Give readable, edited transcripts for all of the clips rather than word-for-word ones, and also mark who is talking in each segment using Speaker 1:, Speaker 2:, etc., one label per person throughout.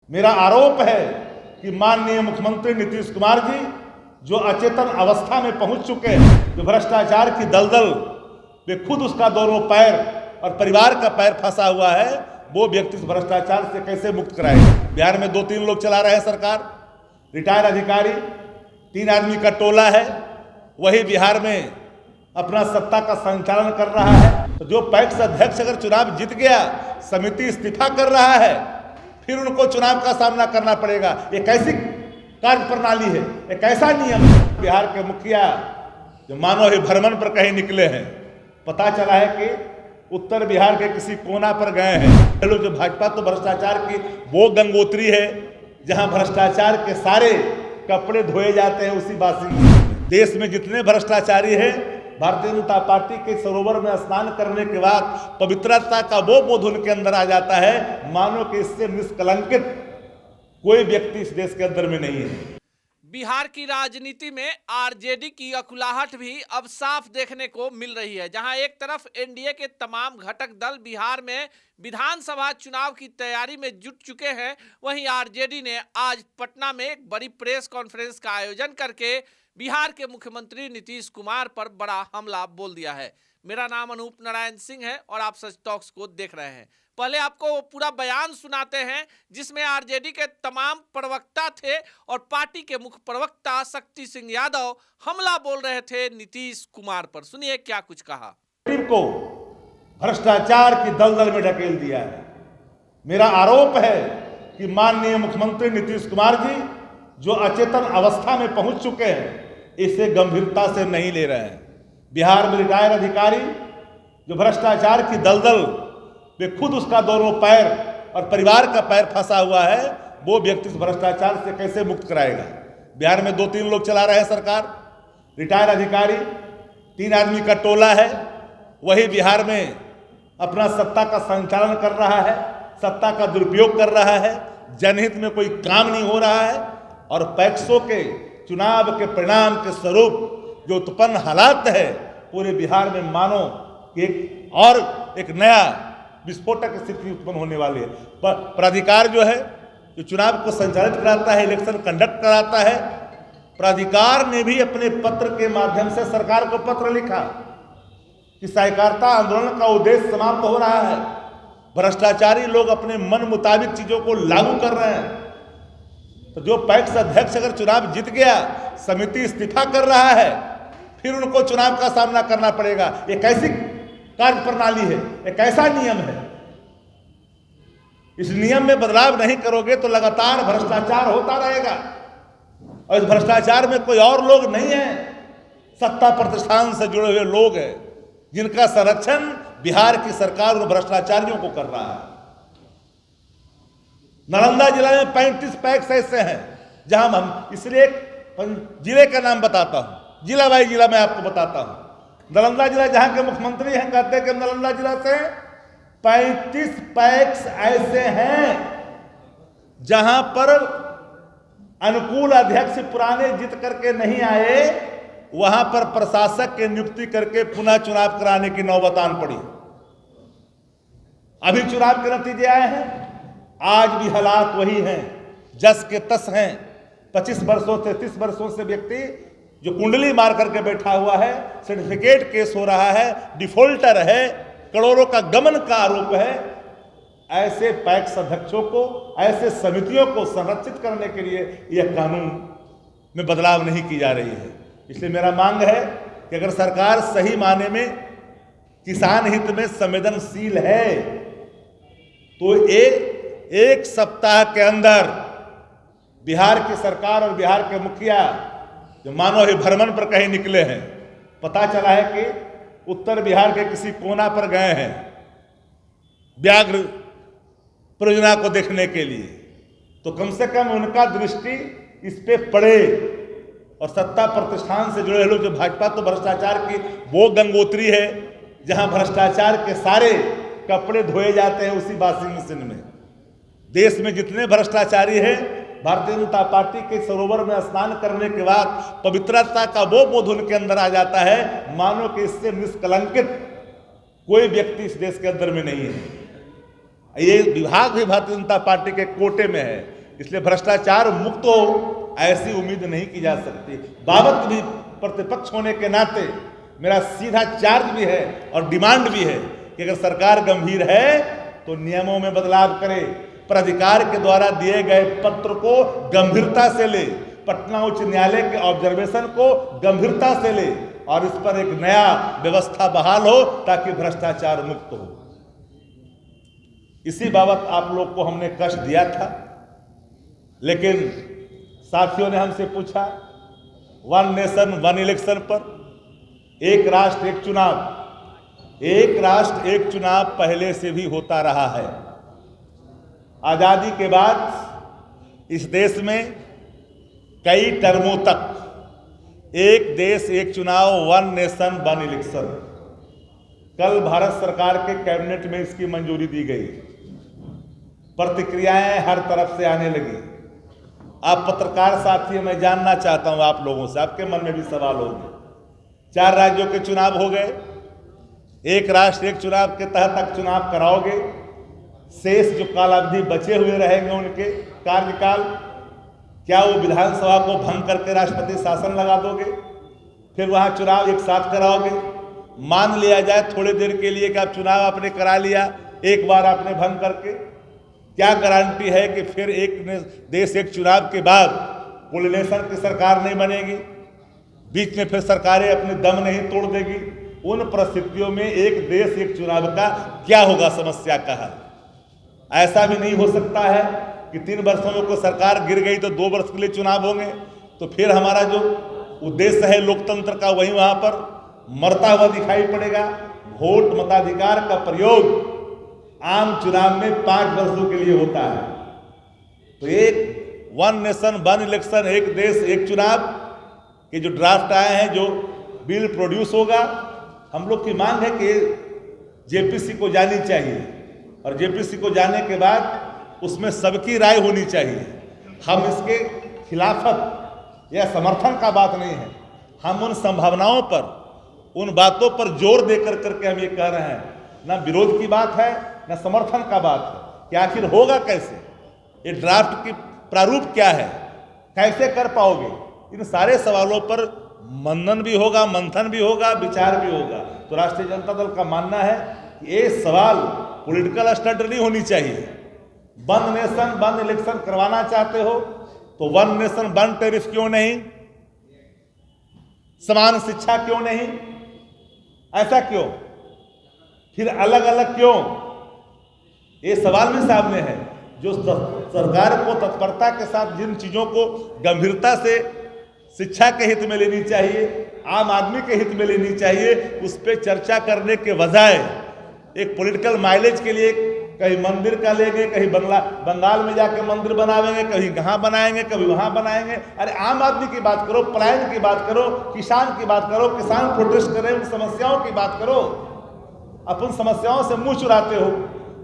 Speaker 1: मेरा आरोप है कि माननीय मुख्यमंत्री नीतीश कुमार जी जो अचेतन अवस्था में पहुंच चुके हैं, जो भ्रष्टाचार की दलदल में खुद उसका दोनों पैर और परिवार का पैर फंसा हुआ है, वो व्यक्ति इस भ्रष्टाचार से कैसे मुक्त कराएगा। बिहार में 2-3 लोग चला रहे हैं सरकार, रिटायर्ड अधिकारी, 3 आदमी का टोला है, वही बिहार में अपना सत्ता का संचालन कर रहा है। तो जो पैक्स अध्यक्ष अगर चुनाव जीत गया, समिति इस्तीफा कर रहा है, फिर उनको चुनाव का सामना करना पड़ेगा। ये कैसी कार्य प्रणाली है, एक ऐसा नियम है। बिहार के मुखिया जो मानो ही भ्रमण पर कहीं निकले हैं, पता चला है कि उत्तर बिहार के किसी कोना पर गए हैं। लोग जो भाजपा तो भ्रष्टाचार की वो गंगोत्री है जहां भ्रष्टाचार के सारे कपड़े धोए जाते हैं उसी बासिंदे। देश में जितने भ्रष्टाचारी हैं, भारतीय जनता पार्टी के सरोवर में स्नान करने के बाद पवित्रता का वो बोध उनके अंदर आ जाता है, मानो कि इससे निष्कलंकित कोई व्यक्ति इस देश के अंदर में नहीं है।
Speaker 2: बिहार की राजनीति में आरजेडी की अकुलाहट भी अब साफ देखने को मिल रही है। जहां एक तरफ एनडीए के तमाम घटक दल बिहार में विधानसभा चुनाव की तैयारी में जुट चुके हैं, वहीं आरजेडी ने आज पटना में एक बड़ी प्रेस कॉन्फ्रेंस का आयोजन करके बिहार के मुख्यमंत्री नीतीश कुमार पर बड़ा हमला बोल दिया है। मेरा नाम अनूप नारायण सिंह है और आप सच टॉक्स को देख रहे हैं। पहले आपको पूरा बयान सुनाते हैं जिसमें आरजेडी के तमाम प्रवक्ता थे और पार्टी के मुख्य प्रवक्ता शक्ति सिंह यादव हमला बोल रहे थे नीतीश कुमार पर। सुनिए क्या कुछ कहा।
Speaker 1: को भ्रष्टाचार की दलदल में ढकेल दिया है। मेरा आरोप है कि माननीय मुख्यमंत्री नीतीश कुमार जी जो अचेतन अवस्था में पहुंच चुके हैं, इसे गंभीरता से नहीं ले रहे हैं। बिहार में रिटायर्ड अधिकारी जो भ्रष्टाचार की दलदल में खुद उसका दोनों पैर और परिवार का पैर फंसा हुआ है, वो व्यक्ति इस भ्रष्टाचार से कैसे मुक्त कराएगा। बिहार में 2-3 लोग चला रहे हैं सरकार, रिटायर्ड अधिकारी, 3 आदमी का टोला है, वही बिहार में अपना सत्ता का संचालन कर रहा है, सत्ता का दुरुपयोग कर रहा है, जनहित में कोई काम नहीं हो रहा है और पैक्सों के चुनाव के परिणाम के स्वरूप जो उत्पन्न हालात है पूरे बिहार में, मानो कि एक नया विस्फोटक स्थिति उत्पन्न होने वाली है। प्राधिकार जो है जो चुनाव को संचालित कराता है, इलेक्शन कंडक्ट कराता है, प्राधिकार ने भी अपने पत्र के माध्यम से सरकार को पत्र लिखा कि सहकारिता आंदोलन का उद्देश्य समाप्त हो रहा है, भ्रष्टाचारी लोग अपने मन मुताबिक चीजों को लागू कर रहे हैं। तो जो पैक्स अध्यक्ष अगर चुनाव जीत गया, समिति इस्तीफा कर रहा है, फिर उनको चुनाव का सामना करना पड़ेगा। ये कैसी कार्य प्रणाली है, एक ऐसा नियम है। इस नियम में बदलाव नहीं करोगे तो लगातार भ्रष्टाचार होता रहेगा और इस भ्रष्टाचार में कोई और लोग नहीं है, सत्ता प्रतिष्ठान से जुड़े हुए लोग हैं जिनका संरक्षण बिहार की सरकार उन भ्रष्टाचारियों को कर रहा है। नालंदा जिला में 35 पैक्स ऐसे हैं जहां हम, इसलिए जिले का नाम बताता हूं, जिला बाई जिला मैं आपको बताता हूं। नालंदा जिला जहां के मुख्यमंत्री हैं, कहते हैं कि नालंदा जिला से 35 पैक्स ऐसे हैं जहां पर अनुकूल अध्यक्ष पुराने जीत करके नहीं आए, वहां पर प्रशासक की नियुक्ति करके पुनः चुनाव कराने की नौबत आन पड़ी। अभी चुनाव के नतीजे आए हैं, आज भी हालात वही हैं, जस के तस हैं। 25 वर्षों से 30 वर्षों से व्यक्ति जो कुंडली मार करके बैठा हुआ है, सर्टिफिकेट केस हो रहा है, डिफॉल्टर है, करोड़ों का गमन का आरोप है। ऐसे पैक्स अध्यक्षों को, ऐसे समितियों को संरक्षित करने के लिए यह कानून में बदलाव नहीं की जा रही है। इसलिए मेरा मांग है कि अगर सरकार सही माने में किसान हित में संवेदनशील है तो एक सप्ताह के अंदर बिहार की सरकार और बिहार के मुखिया जो मानो ही भ्रमण पर कहीं निकले हैं, पता चला है कि उत्तर बिहार के किसी कोना पर गए हैं व्याघ्र परियोजना को देखने के लिए, तो कम से कम उनका दृष्टि इस पे पड़े और सत्ता प्रतिष्ठान से जुड़े लोग, जो भाजपा तो भ्रष्टाचार की वो गंगोत्री है जहां भ्रष्टाचार के सारे कपड़े धोए जाते हैं उसी वॉशिंग मशीन में। देश में जितने भ्रष्टाचारी हैं, भारतीय जनता पार्टी के सरोवर में स्नान करने के बाद पवित्रता का वो बोध उनके अंदर आ जाता है, मानो कि इससे निष्कलंकित कोई व्यक्ति इस देश के अंदर में नहीं है। ये विभाग भी भारतीय जनता पार्टी के कोटे में है, इसलिए भ्रष्टाचार मुक्त हो ऐसी उम्मीद नहीं की जा सकती। बाबत भी प्रतिपक्ष होने के नाते मेरा सीधा चार्ज भी है और डिमांड भी है कि अगर सरकार गंभीर है तो नियमों में बदलाव करे, प्राधिकार के द्वारा दिए गए पत्र को गंभीरता से ले, पटना उच्च न्यायालय के ऑब्जर्वेशन को गंभीरता से ले और इस पर एक नया व्यवस्था बहाल हो ताकि भ्रष्टाचार मुक्त हो। इसी बाबत आप लोग को हमने कष्ट दिया था, लेकिन साथियों ने हमसे पूछा वन नेशन वन इलेक्शन पर, एक राष्ट्र एक चुनाव। एक राष्ट्र एक चुनाव पहले से भी होता रहा है। आजादी के बाद इस देश में कई टर्मों तक एक देश एक चुनाव, वन नेशन वन इलेक्शन। कल भारत सरकार के कैबिनेट में इसकी मंजूरी दी गई। प्रतिक्रियाएं हर तरफ से आने लगी। आप पत्रकार साथी, मैं जानना चाहता हूं आप लोगों से, आपके मन में भी सवाल होंगे। 4 राज्यों के चुनाव हो गए, एक राष्ट्र एक चुनाव के तहत तक चुनाव कराओगे, शेष जो कालावधि बचे हुए रहेंगे उनके कार्यकाल, क्या वो विधानसभा को भंग करके राष्ट्रपति शासन लगा दोगे? फिर वहां चुनाव एक साथ कराओगे? मान लिया जाए थोड़ी देर के लिए कि आप चुनाव आपने करा लिया, एक बार आपने भंग करके, क्या गारंटी है कि फिर एक देश एक चुनाव के बाद कोलिनेशन की सरकार नहीं बनेगी? बीच में फिर सरकारें अपने दम नहीं तोड़ देगी? उन परिस्थितियों में एक देश एक चुनाव का क्या होगा समस्या का हल? ऐसा भी नहीं हो सकता है कि 3 वर्षों में कोई सरकार गिर गई तो 2 वर्ष के लिए चुनाव होंगे, तो फिर हमारा जो उद्देश्य है लोकतंत्र का वही वहां पर मरता हुआ दिखाई पड़ेगा। वोट मताधिकार का प्रयोग आम चुनाव में 5 वर्षों के लिए होता है। तो एक वन नेशन वन इलेक्शन, एक देश एक चुनाव के जो ड्राफ्ट आए हैं, जो बिल प्रोड्यूस होगा, हम लोग की मांग है कि जेपीसी को जानी चाहिए और जेपीसी को जाने के बाद उसमें सबकी राय होनी चाहिए। हम इसके खिलाफत या समर्थन का बात नहीं है, हम उन संभावनाओं पर, उन बातों पर जोर देकर करके हम ये कह रहे हैं, ना विरोध की बात है ना समर्थन का बात है कि आखिर होगा कैसे, ये ड्राफ्ट की प्रारूप क्या है, कैसे कर पाओगे? इन सारे सवालों पर मनन भी होगा, मंथन भी होगा, विचार भी होगा। तो राष्ट्रीय जनता दल का मानना है कि ये सवाल पॉलिटिकल स्टंट नहीं होनी चाहिए। वन नेशन वन इलेक्शन करवाना चाहते हो तो वन नेशन वन टैरिफ क्यों नहीं? समान शिक्षा क्यों नहीं? ऐसा क्यों? फिर अलग अलग क्यों? ये सवाल भी सामने है। जो सरकार को तत्परता के साथ जिन चीजों को गंभीरता से शिक्षा के हित में लेनी चाहिए, आम आदमी के हित में लेनी चाहिए, उस पर चर्चा करने के बजाय एक पॉलिटिकल माइलेज के लिए कहीं मंदिर का लेंगे, कहीं बंगाल में जाके मंदिर बनाएंगे, कहीं कहाँ बनाएंगे, कभी वहां बनाएंगे। अरे आम आदमी की बात करो, पलायन की बात करो, किसान की बात करो, किसान प्रोटेस्ट करें, उन समस्याओं की बात करो। अपन समस्याओं से मुंह चुराते हो,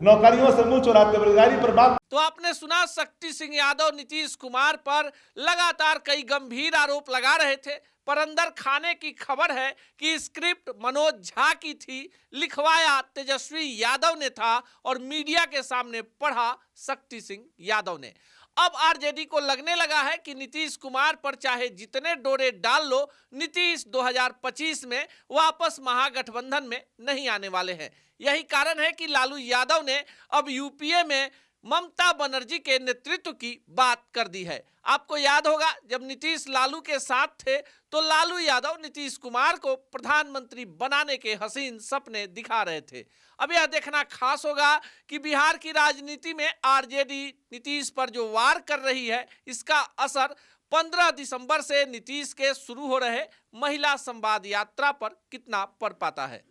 Speaker 1: नौकरियों से मुंह चुराते हो, बेरोजगारी पर बात।
Speaker 2: तो आपने सुना, शक्ति सिंह यादव नीतीश कुमार पर लगातार कई गंभीर आरोप लगा रहे थे, पर अंदर खाने की खबर है कि स्क्रिप्ट मनोज झा की थी, लिखवाया तेजस्वी यादव ने था और मीडिया के सामने पढ़ा शक्ति सिंह यादव ने। अब आरजेडी को लगने लगा है कि नीतीश कुमार पर चाहे जितने डोरे डाल लो, नीतीश 2025 में वापस महागठबंधन में नहीं आने वाले हैं। यही कारण है कि लालू यादव ने अब यूपीए में ममता बनर्जी के नेतृत्व की बात कर दी है। आपको याद होगा, जब नीतीश लालू के साथ थे तो लालू यादव नीतीश कुमार को प्रधानमंत्री बनाने के हसीन सपने दिखा रहे थे। अब यह देखना खास होगा कि बिहार की राजनीति में आरजेडी नीतीश पर जो वार कर रही है, इसका असर 15 दिसंबर से नीतीश के शुरू हो रहे महिला संवाद यात्रा पर कितना पड़ पाता है।